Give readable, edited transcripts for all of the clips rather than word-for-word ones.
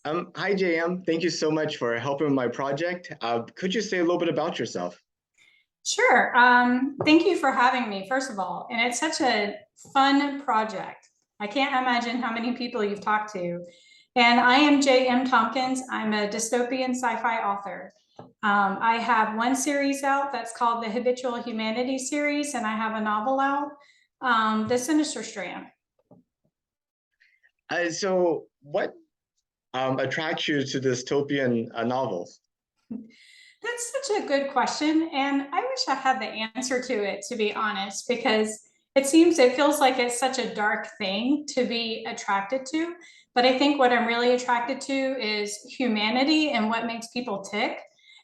Hi, JM. Thank you so much for helping with my project. Could you say a little bit about yourself? Sure. Thank you for having me, first of all. And it's such a fun project. I can't imagine how many people you've talked to. And I am J.M. Tompkins. I'm a dystopian sci-fi author. I have one series out that's called the Habitual Humanity series, and I have a novel out, The Sinister Strand. So what attracts you to dystopian novels? That's such a good question. And I wish I had the answer to it, to be honest, because it feels like it's such a dark thing to be attracted to. But I think what I'm really attracted to is humanity and what makes people tick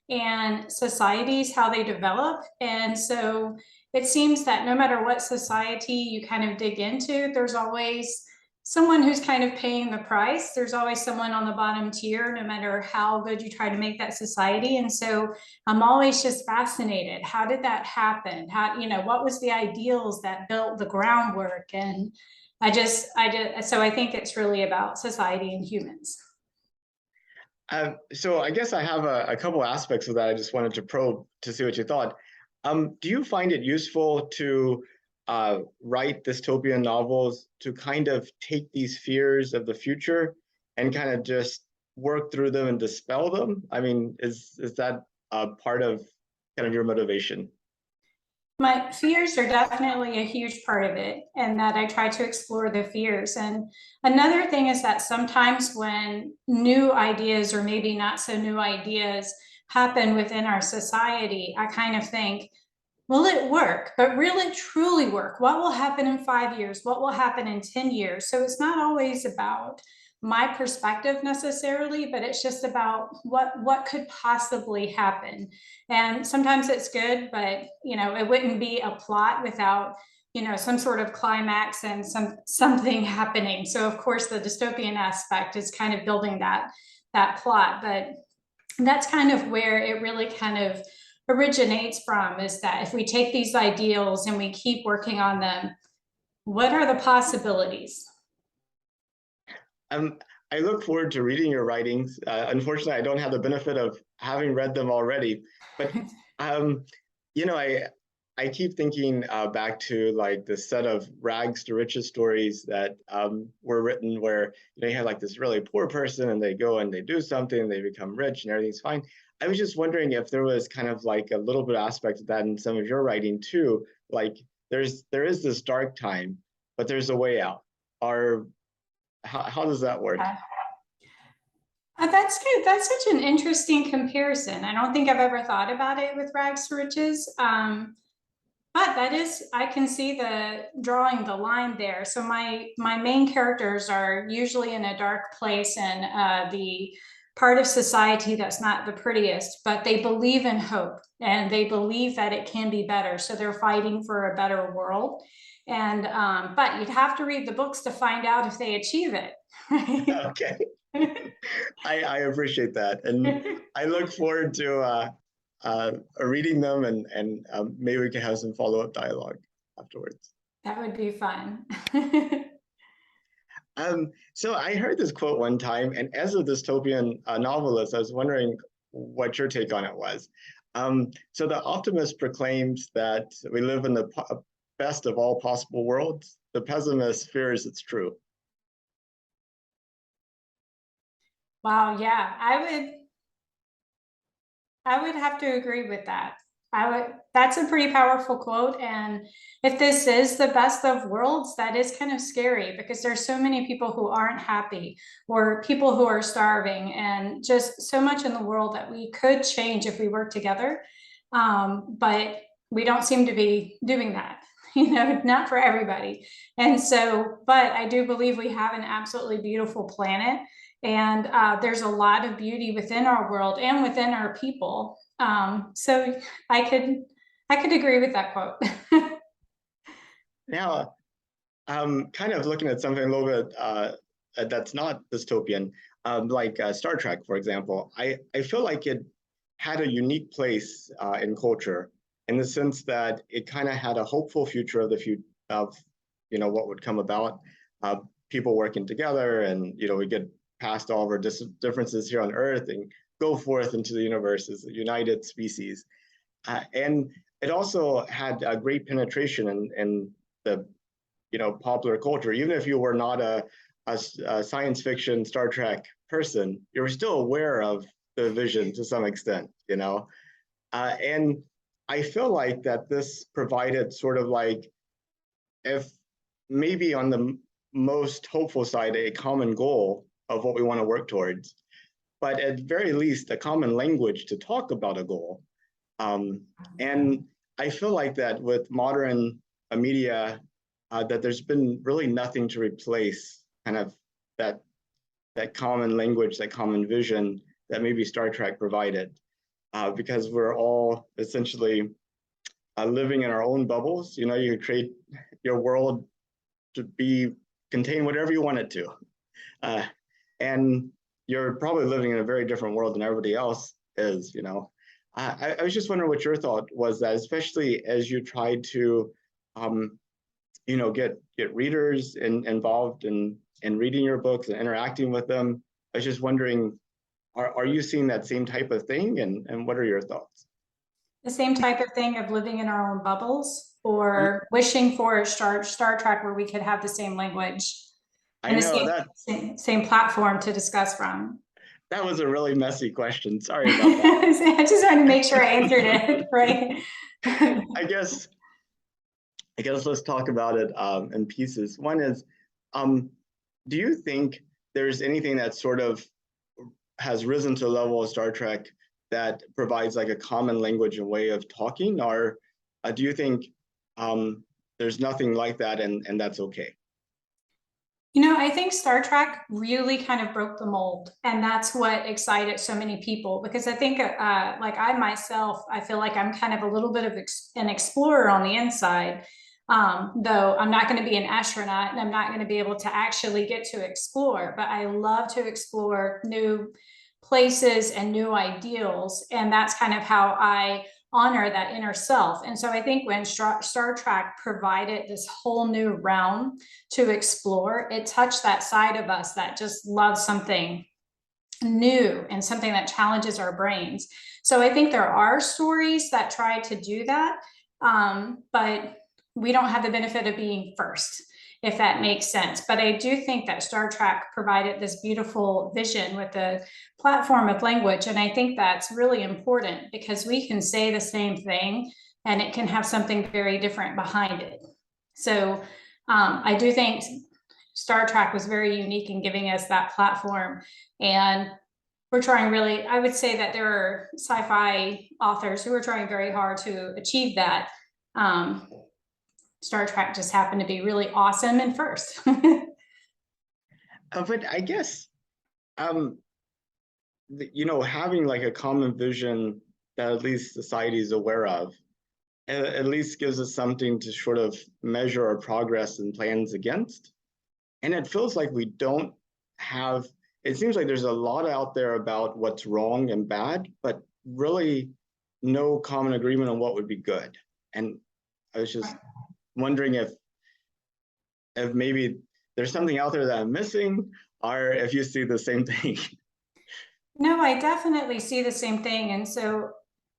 and societies, how they develop. And so it seems that no matter what society you kind of dig into, there's always someone who's kind of paying the price. There's always someone on the bottom tier, no matter how good you try to make that society. And so I'm always just fascinated. How did that happen? What was the ideals that built the groundwork? And so I think it's really about society and humans. So I guess I have a couple aspects of that I just wanted to probe to see what you thought. Do you find it useful to write dystopian novels to kind of take these fears of the future and kind of just work through them and dispel them? I mean, is that part of kind of your motivation? My fears are definitely a huge part of it, and that I try to explore the fears. And another thing is that sometimes when new ideas, or maybe not so new ideas, happen within our society, I kind of think, will it work? But will it truly work? What will happen in 5 years? What will happen in 10 years? So it's not always about my perspective necessarily, but it's just about what could possibly happen. And sometimes it's good, but it wouldn't be a plot without some sort of climax and something happening. So of course the dystopian aspect is kind of building that plot, but that's kind of where it really kind of originates from, is that if we take these ideals and we keep working on them, what are the possibilities? Um, I look forward to reading your writings. Unfortunately, I don't have the benefit of having read them already, but um, you know, I keep thinking back to like the set of rags to riches stories that were written, where you have like this really poor person and they go and they do something and they become rich and everything's fine. I was just wondering if there was kind of like a little bit aspect of that in some of your writing too. Like there is this dark time, but there's a way out. Are how does that work? That's good. That's such an interesting comparison. I don't think I've ever thought about it with rags to riches. But that is, I can see the drawing the line there. So my main characters are usually in a dark place, and the part of society that's not the prettiest, but they believe in hope and they believe that it can be better. So they're fighting for a better world. And but you'd have to read the books to find out if they achieve it. Okay, I appreciate that, and I look forward to reading them, and maybe we can have some follow up dialogue afterwards. That would be fun. So I heard this quote one time, and as a dystopian novelist, I was wondering what your take on it was. So the optimist proclaims that we live in the best of all possible worlds. The pessimist fears it's true. Wow, yeah, I would have to agree with that. That's a pretty powerful quote. And if this is the best of worlds, that is kind of scary, because there's so many people who aren't happy, or people who are starving, and just so much in the world that we could change if we work together. But we don't seem to be doing that, not for everybody. And so, but I do believe we have an absolutely beautiful planet, and there's a lot of beauty within our world and within our people. So I could I could agree with that quote. Now, kind of looking at something a little bit that's not dystopian, like Star Trek, for example. I feel like it had a unique place in culture in the sense that it kind of had a hopeful future of the future of what would come about. Uh, People working together, and we get past all of our differences here on Earth and go forth into the universe as a united species. And it also had a great penetration in the popular culture. Even if you were not a science fiction Star Trek person, you were still aware of the vision to some extent, and I feel like that this provided sort of like, if maybe on the most hopeful side, a common goal of what we want to work towards, but at very least a common language to talk about a goal. And I feel like that with modern media, that there's been really nothing to replace kind of that common language, that common vision that maybe Star Trek provided, because we're all essentially living in our own bubbles. You create your world to contain whatever you want it to, and you're probably living in a very different world than everybody else is. I was just wondering what your thought was, that especially as you tried to get readers involved in reading your books and interacting with them. I was just wondering, are you seeing that same type of thing, and what are your thoughts? The same type of thing of living in our own bubbles, or wishing for a Star Trek where we could have the same language I and know the same platform to discuss from. that was a really messy question. Sorry about that. I just wanted to make sure I answered it right. I guess let's talk about it in pieces. One is, do you think there's anything that sort of has risen to the level of Star Trek that provides like a common language and way of talking, or do you think there's nothing like that, and that's okay? I think Star Trek really kind of broke the mold, and that's what excited so many people, because I think, like I myself, I feel like I'm kind of a little bit of an explorer on the inside, though I'm not going to be an astronaut and I'm not going to be able to actually get to explore, but I love to explore new places and new ideals, and that's kind of how I honor that inner self. And so I think when Star Trek provided this whole new realm to explore, it touched that side of us that just loves something new and something that challenges our brains. So I think there are stories that try to do that, but we don't have the benefit of being first, if that makes sense. But I do think that Star Trek provided this beautiful vision with the platform of language. And I think that's really important, because we can say the same thing and it can have something very different behind it. So I do think Star Trek was very unique in giving us that platform. And we're trying really, I would say that there are sci-fi authors who are trying very hard to achieve that. Star Trek just happened to be really awesome and first. But I guess, having like a common vision that at least society is aware of, at least gives us something to sort of measure our progress and plans against. And it feels like we don't have, it seems like there's a lot out there about what's wrong and bad, but really no common agreement on what would be good. And I was just wondering if maybe there's something out there that I'm missing, or if you see the same thing. No, I definitely see the same thing. And so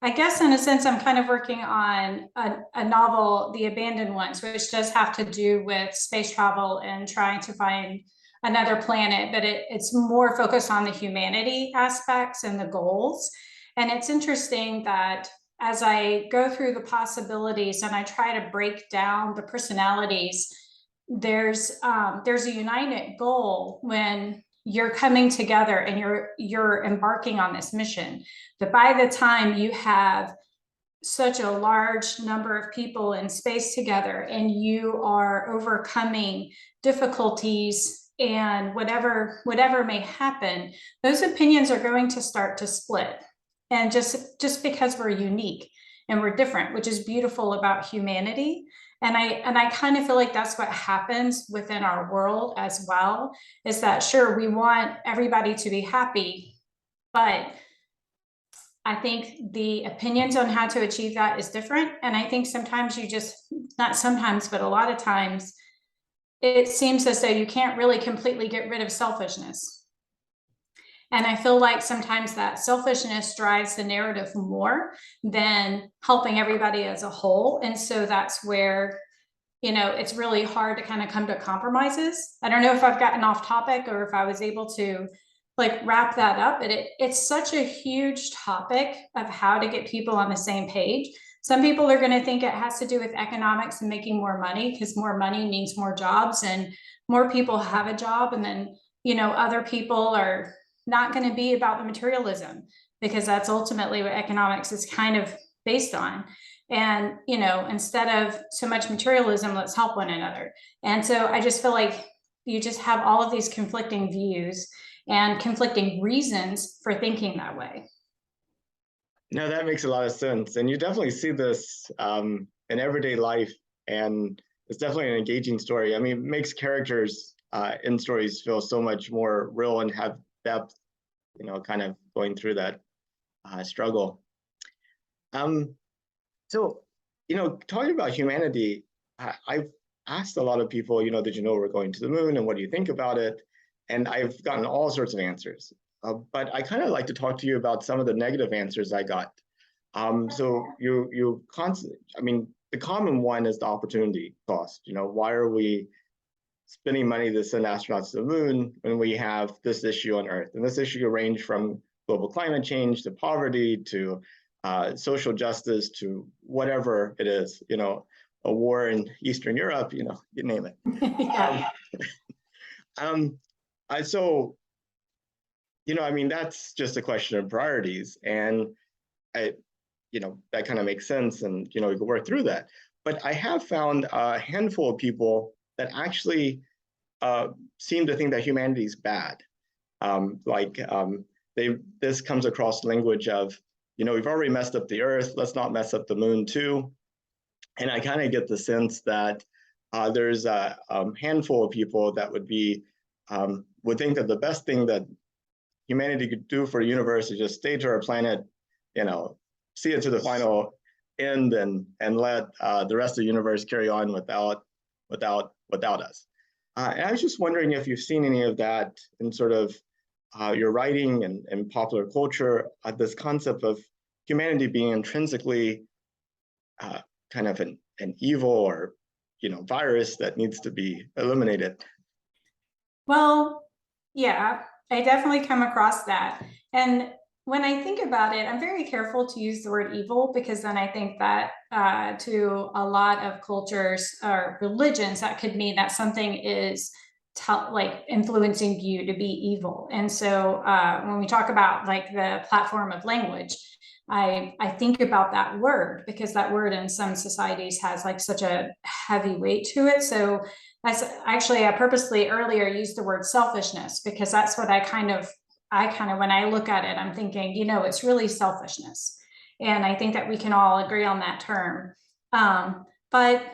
I guess in a sense, I'm kind of working on a novel, The Abandoned Ones, which does have to do with space travel and trying to find another planet, but it's more focused on the humanity aspects and the goals. And it's interesting that as I go through the possibilities and I try to break down the personalities, there's a united goal when you're coming together and you're embarking on this mission. But by the time you have such a large number of people in space together and you are overcoming difficulties and whatever may happen, those opinions are going to start to split. And just because we're unique and we're different, which is beautiful about humanity. And I kind of feel like that's what happens within our world as well, is that sure, we want everybody to be happy, but I think the opinions on how to achieve that is different. And I think sometimes not sometimes, but a lot of times, it seems as though you can't really completely get rid of selfishness. And I feel like sometimes that selfishness drives the narrative more than helping everybody as a whole. And so that's where, it's really hard to kind of come to compromises. I don't know if I've gotten off topic or if I was able to like wrap that up, but it's such a huge topic of how to get people on the same page. Some people are going to think it has to do with economics and making more money, because more money means more jobs and more people have a job. And then, other people are not going to be about the materialism, because that's ultimately what economics is kind of based on. And, instead of so much materialism, let's help one another. And so I just feel like you just have all of these conflicting views and conflicting reasons for thinking that way. No, that makes a lot of sense. And you definitely see this in everyday life. And it's definitely an engaging story. I mean, it makes characters in stories feel so much more real and have depth, kind of going through that struggle. Um, so, talking about humanity, I've asked a lot of people, did you know we're going to the moon and what do you think about it? And I've gotten all sorts of answers. But I kind of like to talk to you about some of the negative answers I got. So I mean, the common one is the opportunity cost. Why are we spending money to send astronauts to the moon when we have this issue on Earth? And this issue can range from global climate change to poverty to social justice to whatever it is, a war in Eastern Europe, you name it. Yeah. So, I mean, that's just a question of priorities. And that kind of makes sense. And, we can work through that. But I have found a handful of people that actually seem to think that humanity is bad. This comes across language of, we've already messed up the Earth, let's not mess up the moon too. And I kind of get the sense that there's a handful of people that would think that the best thing that humanity could do for the universe is just stay to our planet, see it to the final end and let the rest of the universe carry on without us. And I was just wondering if you've seen any of that in sort of your writing and popular culture, this concept of humanity being intrinsically kind of an evil or virus that needs to be eliminated. Well, yeah, I definitely come across that. And when I think about it, I'm very careful to use the word evil, because then I think that to a lot of cultures or religions, that could mean that something is like influencing you to be evil. And so when we talk about like the platform of language, I think about that word, because that word in some societies has like such a heavy weight to it. So I purposely earlier used the word selfishness, because that's what I kind of, when I look at it, I'm thinking, it's really selfishness. And I think that we can all agree on that term. But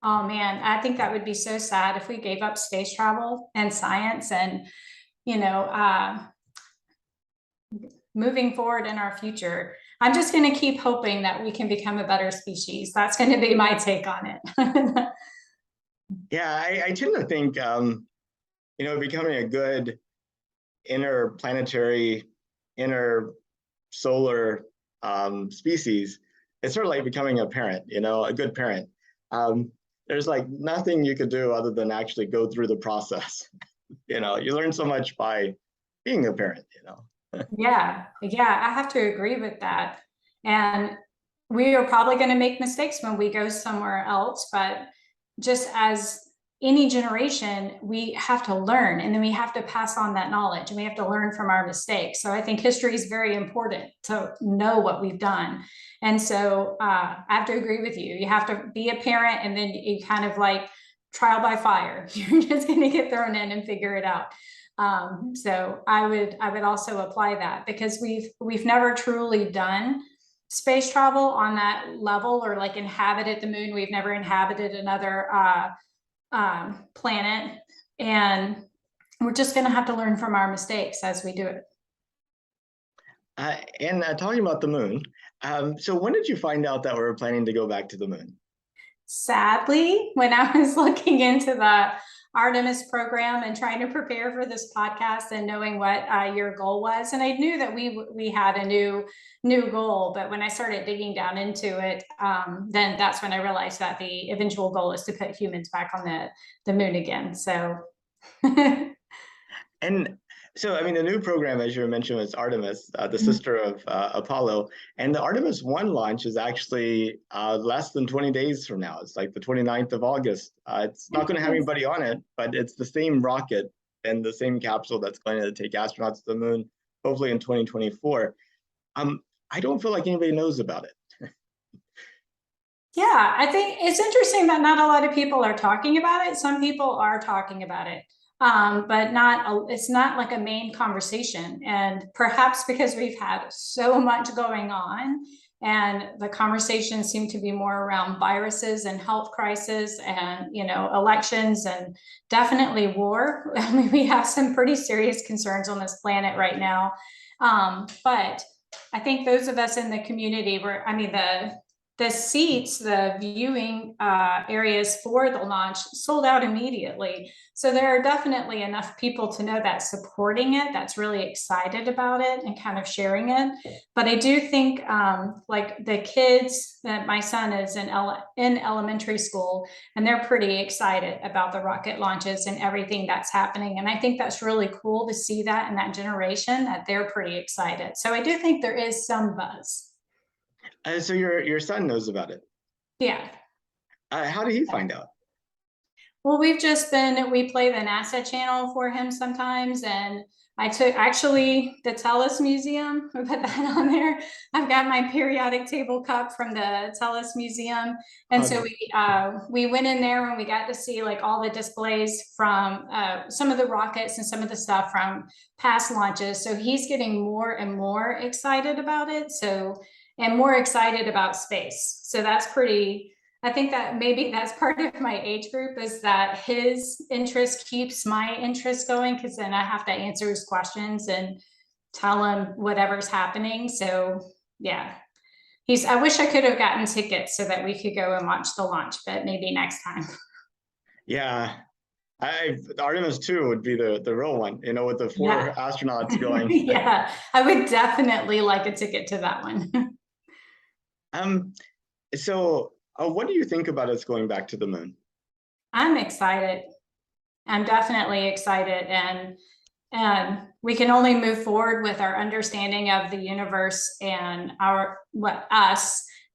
oh man, I think that would be so sad if we gave up space travel and science and, moving forward in our future. I'm just going to keep hoping that we can become a better species. That's going to be my take on it. Yeah, I tend to think, becoming a good interplanetary, intersolar species, it's sort of like becoming a parent, a good parent. There's like nothing you could do other than actually go through the process. You learn so much by being a parent, Yeah, I have to agree with that. And we are probably going to make mistakes when we go somewhere else, but just as any generation, we have to learn, and then we have to pass on that knowledge, and we have to learn from our mistakes. So I think history is very important to know what we've done. And so I have to agree with you. You have to be a parent, and then you kind of like trial by fire. You're just going to get thrown in and figure it out. So I would also apply that, because we've never truly done space travel on that level, or like inhabited the moon. We've never inhabited another planet, and we're just going to have to learn from our mistakes as we do it. And talking about the moon, so when did you find out that we were planning to go back to the moon? Sadly, when I was looking into the Artemis program and trying to prepare for this podcast and knowing what your goal was. And I knew that we had a new goal, but when I started digging down into it, then that's when I realized that the eventual goal is to put humans back on the moon again. So. And so, I mean, the new program, as you mentioned, was Artemis, the sister of Apollo. And the Artemis 1 launch is actually less than 20 days from now. It's like the 29th of August. It's not going to have anybody on it, but it's the same rocket and the same capsule that's going to take astronauts to the moon, hopefully in 2024. I don't feel like anybody knows about it. Yeah, I think it's interesting that not a lot of people are talking about it. Some people are talking about it, but it's not like a main conversation. And perhaps because we've had so much going on, and the conversations seem to be more around viruses and health crisis and elections and definitely war. I mean, we have some pretty serious concerns on this planet right now. But I think those of us in the community the seats, the viewing areas for the launch sold out immediately. So there are definitely enough people to know that's supporting it, that's really excited about it and kind of sharing it. But I do think like the kids that my son is in elementary school, and they're pretty excited about the rocket launches and everything that's happening. And I think that's really cool to see that in that generation, that they're pretty excited. So I do think there is some buzz. So your son knows about it. Yeah. How did he find out? Well, we play the NASA channel for him sometimes. And I took actually the Tellus Museum, we put that on there. I've got my periodic table cup from the Tellus Museum. And so we went in there and we got to see like all the displays from some of the rockets and some of the stuff from past launches. So he's getting more and more excited about it. And more excited about space. So I think that maybe that's part of my age group, is that his interest keeps my interest going, because then I have to answer his questions and tell him whatever's happening. So yeah, I wish I could have gotten tickets so that we could go and watch the launch, but maybe next time. Yeah. Artemis 2 would be the real one, with the 4 astronauts going. Yeah, I would definitely like a ticket to that one. So what do you think about us going back to the moon? I'm excited. I'm definitely excited. And we can only move forward with our understanding of the universe and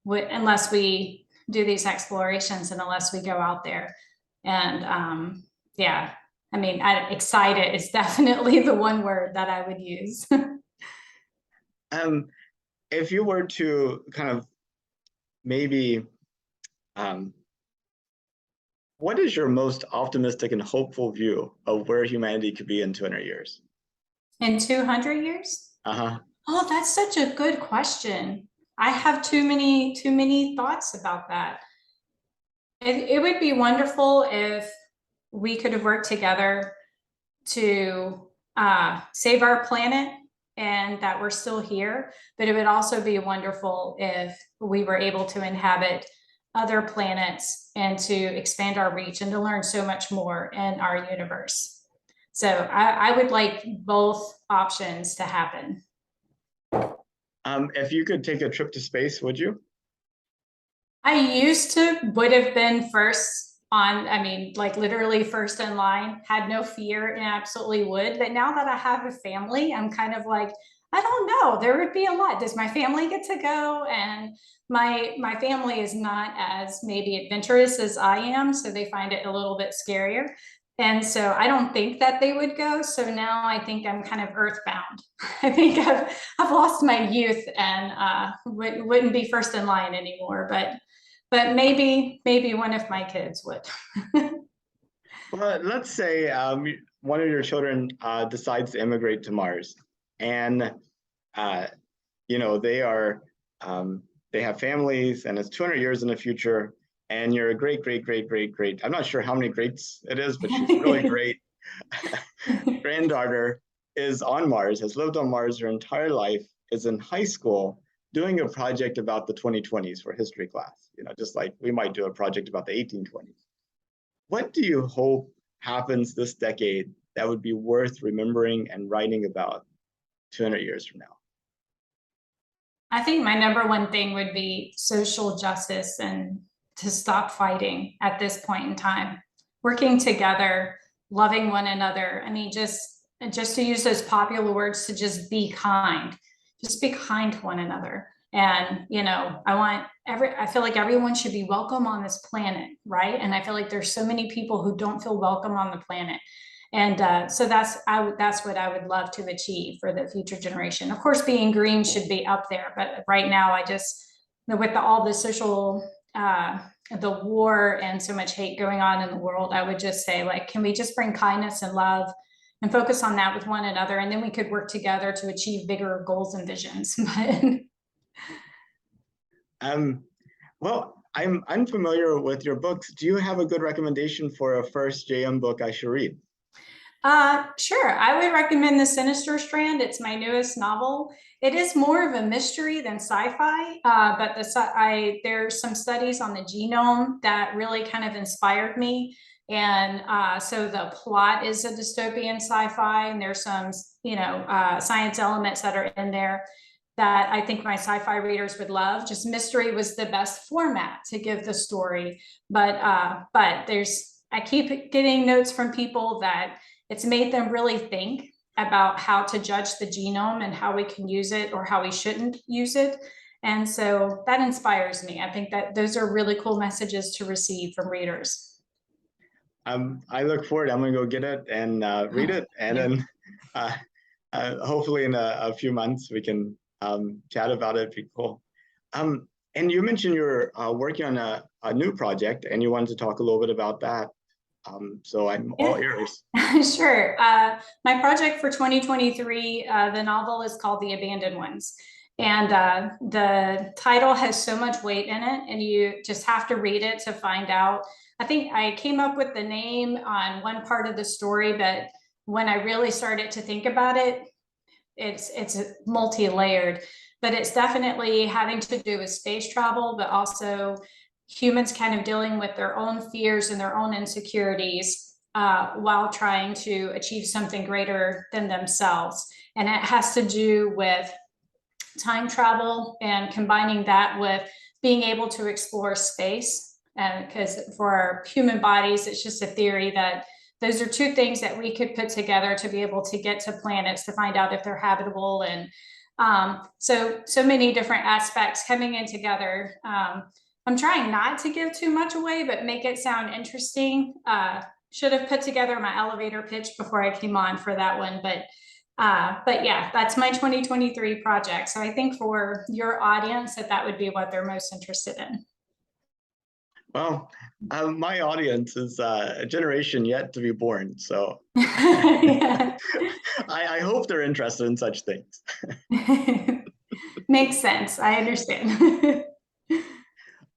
unless we do these explorations and unless we go out there. And yeah, I mean, excited is definitely the one word that I would use. If you were to kind of maybe, what is your most optimistic and hopeful view of where humanity could be in 200 years? In 200 years? Uh-huh. Oh, that's such a good question. I have too many thoughts about that. It would be wonderful if we could have worked together to save our planet and that we're still here. But it would also be wonderful if we were able to inhabit other planets and to expand our reach and to learn so much more in our universe. So I would like both options to happen. If you could take a trip to space, would you? I would have been first like literally first in line, had no fear and absolutely would. But now that I have a family, I'm kind of like, I don't know, there would be a lot. Does my family get to go? And my family is not as maybe adventurous as I am, so they find it a little bit scarier. And so I don't think that they would go. So now I think I'm kind of earthbound. I think I've lost my youth and wouldn't be first in line anymore. But maybe one of my kids would. Well, let's say one of your children decides to immigrate to Mars, and they have families, and it's 200 years in the future, and you're a great. I'm not sure how many greats it is, but she's really great. Granddaughter is on Mars, has lived on Mars her entire life, is in high school doing a project about the 2020s for history class, just like we might do a project about the 1820s. What do you hope happens this decade that would be worth remembering and writing about 200 years from now? I think my number one thing would be social justice and to stop fighting at this point in time, working together, loving one another. I mean, just to use those popular words, to just be kind to one another. And, you know, I feel like everyone should be welcome on this planet, right? And I feel like there's so many people who don't feel welcome on the planet. And so that's what I would love to achieve for the future generation. Of course, being green should be up there, but right now I just, with all the social, the war and so much hate going on in the world, I would just say, like, can we just bring kindness and love and focus on that with one another, and then we could work together to achieve bigger goals and visions. Well, I'm unfamiliar with your books. Do you have a good recommendation for a first JM book I should read? Sure. I would recommend The Sinister Strand. It's my newest novel. It is more of a mystery than sci-fi, but there's some studies on the genome that really kind of inspired me. And so the plot is a dystopian sci-fi, and there's some, science elements that are in there that I think my sci-fi readers would love. Just mystery was the best format to give the story, but I keep getting notes from people that it's made them really think about how to judge the genome and how we can use it or how we shouldn't use it. And so that inspires me. I think that those are really cool messages to receive from readers. I look forward. I'm going to go get it and read it. And then hopefully in a few months we can chat about it. It'd be cool. And you mentioned you're working on a new project, and you wanted to talk a little bit about that. So I'm all ears. Sure. My project for 2023, the novel is called The Abandoned Ones. And the title has so much weight in it, and you just have to read it to find out. I think I came up with the name on one part of the story, but when I really started to think about it, it's multi-layered, but it's definitely having to do with space travel, but also humans kind of dealing with their own fears and their own insecurities while trying to achieve something greater than themselves. And it has to do with time travel and combining that with being able to explore space. Because for our human bodies, it's just a theory that those are two things that we could put together to be able to get to planets to find out if they're habitable. And so many different aspects coming in together. I'm trying not to give too much away, but make it sound interesting. Should have put together my elevator pitch before I came on for that one, but yeah, that's my 2023 project. So I think for your audience that would be what they're most interested in. Well, my audience is a generation yet to be born, so Yeah. I hope they're interested in such things. Makes sense. I understand.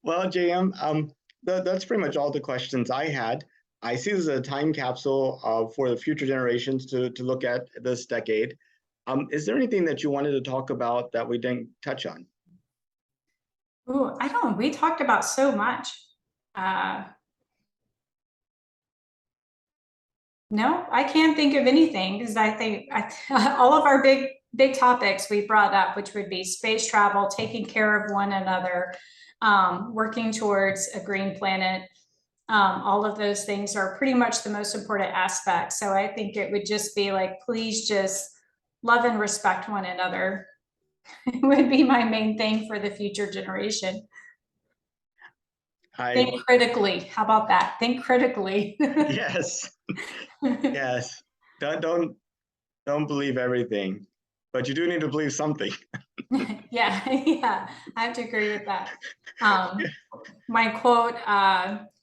Well, JM, that's pretty much all the questions I had. I see this as a time capsule for the future generations to look at this decade. Is there anything that you wanted to talk about that we didn't touch on? Ooh, I don't. We talked about so much. No, I can't think of anything, because I think all of our big topics we brought up, which would be space travel, taking care of one another, working towards a green planet. All of those things are pretty much the most important aspects. So I think it would just be like, please just love and respect one another. It would be my main thing for the future generation. Think critically. How about that? Think critically. Yes. Yes. Don't believe everything, but you do need to believe something. Yeah, I have to agree with that. My quote,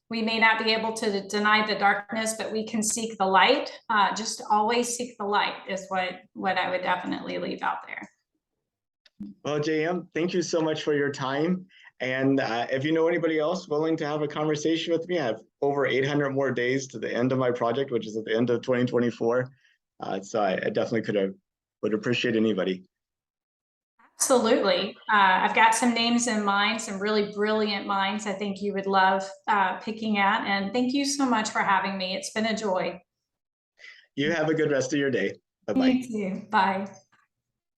we may not be able to deny the darkness, but we can seek the light. Just always seek the light is what I would definitely leave out there. Well, JM, thank you so much for your time. And if you know anybody else willing to have a conversation with me, I have over 800 more days to the end of my project, which is at the end of 2024. So I definitely would appreciate anybody. Absolutely. I've got some names in mind, some really brilliant minds I think you would love picking at. And thank you so much for having me. It's been a joy. You have a good rest of your day. Bye-bye. You too. Bye.